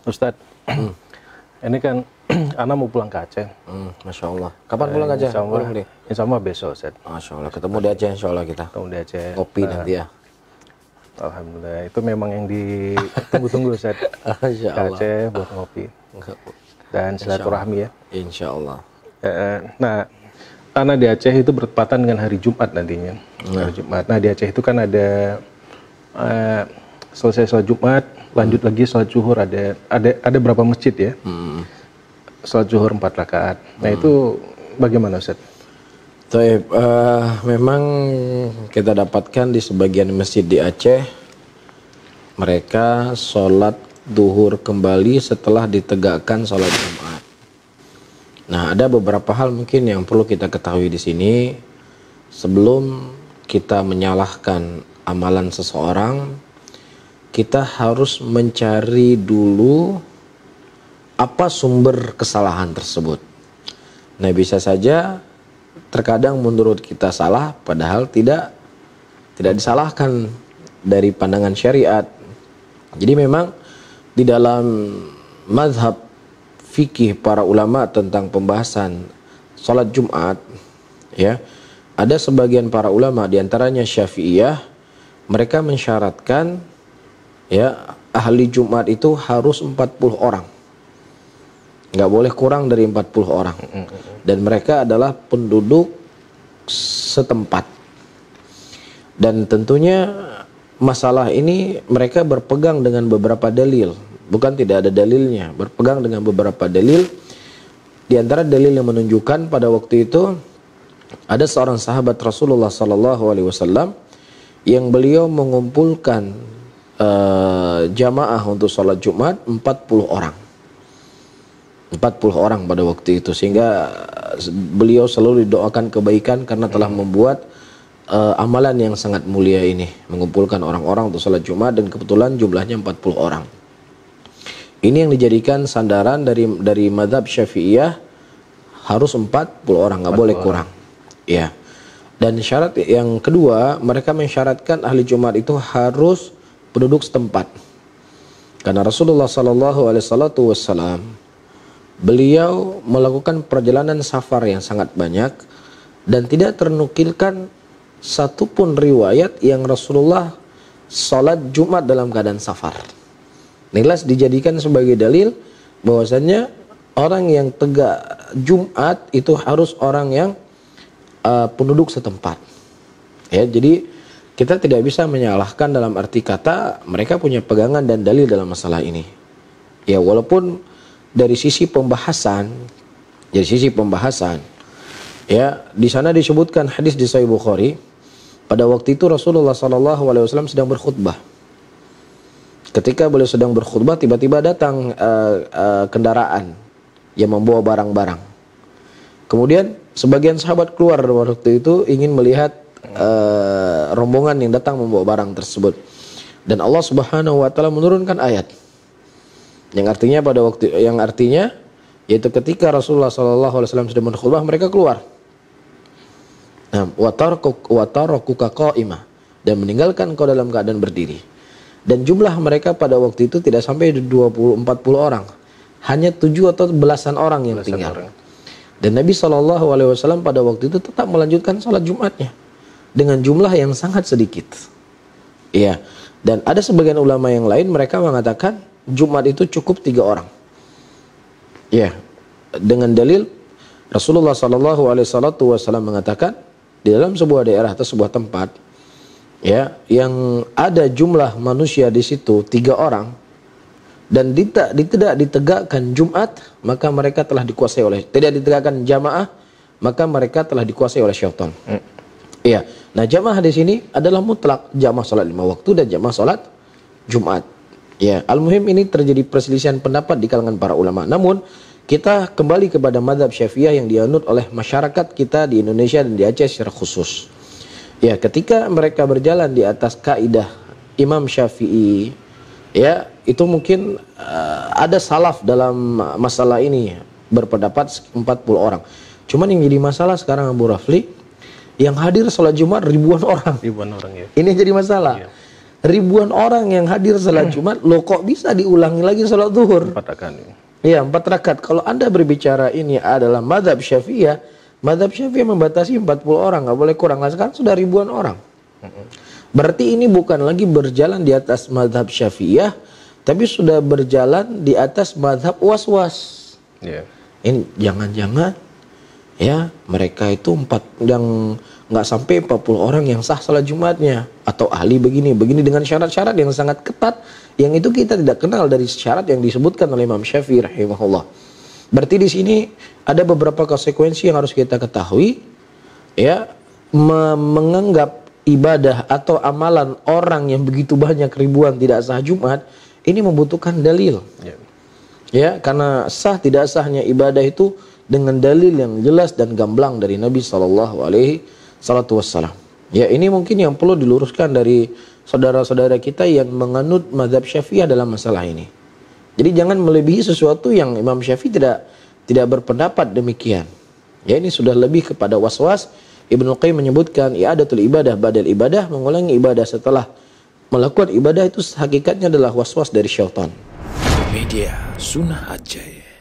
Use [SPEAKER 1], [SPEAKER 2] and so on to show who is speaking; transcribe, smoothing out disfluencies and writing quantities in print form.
[SPEAKER 1] Ustadz, ini kan Ana mau pulang ke Aceh.
[SPEAKER 2] Masya Allah. Kapan pulang ke Aceh?
[SPEAKER 1] Insya Allah besok, Ustadz.
[SPEAKER 2] Masya Allah. Ketemu di Aceh insya Allah kita.
[SPEAKER 1] Ketemu di Aceh.
[SPEAKER 2] Kopi nanti ya.
[SPEAKER 1] Alhamdulillah. Itu memang yang ditunggu-tunggu, Ustadz.
[SPEAKER 2] Masya
[SPEAKER 1] Ke
[SPEAKER 2] Allah.
[SPEAKER 1] Aceh buat ngopi. Dan silaturahmi ya.
[SPEAKER 2] Insya Allah.
[SPEAKER 1] Nah, Ana di Aceh itu bertepatan dengan hari Jumat nantinya. Hari Jumat. Nah, di Aceh itu kan ada selesai sholat Jumat, lanjut lagi sholat zuhur, ada berapa masjid ya? Sholat zuhur 4 rakaat. Nah itu bagaimana, Ustaz?
[SPEAKER 2] Taib, memang kita dapatkan di sebagian masjid di Aceh, mereka sholat zuhur kembali setelah ditegakkan sholat Jumat. Nah, ada beberapa hal mungkin yang perlu kita ketahui di sini sebelum kita menyalahkan amalan seseorang. Kita harus mencari dulu apa sumber kesalahan tersebut. Nah, bisa saja terkadang menurut kita salah padahal tidak disalahkan dari pandangan syariat. Jadi memang di dalam mazhab fikih para ulama tentang pembahasan salat Jumat ya, ada sebagian para ulama diantaranya Syafi'iyah, mereka mensyaratkan ya, ahli Jumat itu harus 40 orang. Nggak boleh kurang dari 40 orang. Dan mereka adalah penduduk setempat. Dan tentunya masalah ini mereka berpegang dengan beberapa dalil. Bukan tidak ada dalilnya. Berpegang dengan beberapa dalil. Di antara dalil yang menunjukkan pada waktu itu ada seorang sahabat Rasulullah SAW yang beliau mengumpulkan jamaah untuk sholat Jumat 40 orang. 40 orang pada waktu itu, sehingga beliau selalu didoakan kebaikan karena telah membuat amalan yang sangat mulia ini, mengumpulkan orang-orang untuk sholat Jumat, dan kebetulan jumlahnya 40 orang. Ini yang dijadikan sandaran dari mazhab Syafi'iyah, harus 40 orang, nggak boleh kurang. Ya. Dan syarat yang kedua, mereka mensyaratkan ahli Jumat itu harus penduduk setempat. Karena Rasulullah SAW beliau melakukan perjalanan safar yang sangat banyak dan tidak ternukilkan satupun riwayat yang Rasulullah salat Jumat dalam keadaan safar. Nilas dijadikan sebagai dalil bahwasannya orang yang tegak Jumat itu harus orang yang penduduk setempat. Ya, jadi kita tidak bisa menyalahkan dalam arti kata mereka punya pegangan dan dalil dalam masalah ini. Ya, walaupun dari sisi pembahasan, ya, di sana disebutkan hadis di Sahih Bukhari, pada waktu itu Rasulullah SAW sedang berkhutbah. Ketika beliau sedang berkhutbah, tiba-tiba datang kendaraan yang membawa barang-barang. Kemudian sebagian sahabat keluar waktu itu ingin melihat rombongan yang datang membawa barang tersebut, dan Allah Subhanahu wa taala menurunkan ayat yang artinya yaitu ketika Rasulullah SAW sudah berkhutbah, mereka keluar. Nah, wa tarakuka qa'imah, dan meninggalkan kau dalam keadaan berdiri. Dan jumlah mereka pada waktu itu tidak sampai 20-40 orang, hanya 7 atau belasan orang yang tinggal. Dan Nabi SAW pada waktu itu tetap melanjutkan sholat Jumatnya dengan jumlah yang sangat sedikit. Iya. Dan ada sebagian ulama yang lain, mereka mengatakan Jumat itu cukup 3 orang. Iya. Dengan dalil Rasulullah SAW mengatakan di dalam sebuah daerah atau sebuah tempat, ya, yang ada jumlah manusia di situ 3 orang dan tidak ditegakkan Jumat, maka mereka telah dikuasai oleh, tidak ditegakkan jamaah, maka mereka telah dikuasai oleh syaitan. Iya. Nah, jamaah di sini adalah mutlak, jamaah salat 5 waktu dan jamaah salat Jumat. Ya, al-muhim ini terjadi perselisihan pendapat di kalangan para ulama. Namun, kita kembali kepada mazhab Syafi'iyah yang dianut oleh masyarakat kita di Indonesia dan di Aceh secara khusus. Ya, ketika mereka berjalan di atas kaidah Imam Syafi'i, ya, itu mungkin ada salaf dalam masalah ini, berpendapat 40 orang. Cuman yang jadi masalah sekarang, Abu Rafli, yang hadir sholat Jumat ribuan orang.
[SPEAKER 1] Ribuan orang, ya.
[SPEAKER 2] Ini jadi masalah. Iya. ribuan orang yang hadir salat Jumat, loh kok bisa diulangi lagi salat zuhur?
[SPEAKER 1] 4 rakaat.
[SPEAKER 2] Iya, 4 rakaat. Kalau Anda berbicara ini adalah mazhab Syafi'iyah, mazhab Syafi'iyah membatasi 40 orang, nggak boleh kurang. Nah, sekarang sudah ribuan orang. Berarti ini bukan lagi berjalan di atas mazhab Syafi'iyah, tapi sudah berjalan di atas mazhab was-was.
[SPEAKER 1] Yeah.
[SPEAKER 2] Ini jangan-jangan ya mereka itu yang nggak sampai 40 orang yang sah salat Jumatnya, atau ahli begini dengan syarat-syarat yang sangat ketat, yang itu kita tidak kenal dari syarat yang disebutkan oleh Imam Syafi'i rahimahullah. Berarti di sini ada beberapa konsekuensi yang harus kita ketahui, ya, menganggap ibadah atau amalan orang yang begitu banyak ribuan tidak sah Jumat ini membutuhkan dalil.
[SPEAKER 1] Yeah.
[SPEAKER 2] Ya, karena sah tidak sahnya ibadah itu dengan dalil yang jelas dan gamblang dari Nabi SAW. Ya, ini mungkin yang perlu diluruskan dari saudara-saudara kita yang menganut mazhab Syafi'iyah dalam masalah ini. Jadi jangan melebihi sesuatu yang Imam Syafi'i tidak berpendapat demikian. Ya, ini sudah lebih kepada was-was. Ibnu Qayyim menyebutkan i'adatul ibadah badal ibadah, mengulangi ibadah setelah melakukan ibadah itu hakikatnya adalah was-was dari syaitan.
[SPEAKER 3] Media Sunnah Aceh.